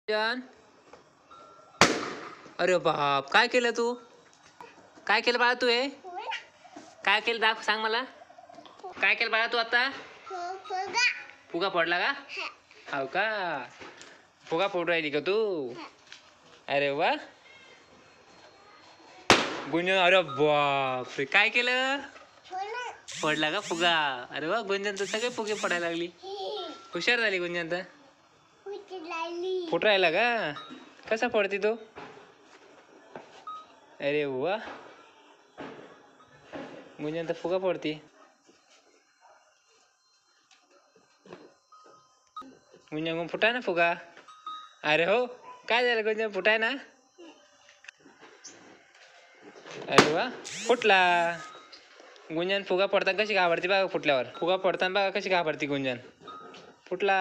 जान, अरे बाप, काय केलं तू? काय केलं बाळा तू? हे काय केलं दाख, सांग मला. काय केलं बाळा तू आता? फुगा फोडला का? हो का? फुगा फोडू राहिली का तू? अरे वा गुंजन, अरे बाप, काय केलं? फोडला का फुगा? अरे वा गुंजन तर सगळे फुगे फोडायला लागली. हुशार झाली गुंजन तर. फुट राहिला का? कसा फोडते तो? अरे वा गुंजन तर फुगा फोडते. गुंजन फुटाय ना फुगा. अरे हो, काय झालं गुंजन, फुटाय ना? अरे वा फुटला. गुंजन फुगा फोडताना कशी घाबरते बघा. फुटल्यावर फुगा फोडताना बघा कशी घाबरते गुंजन. फुटला.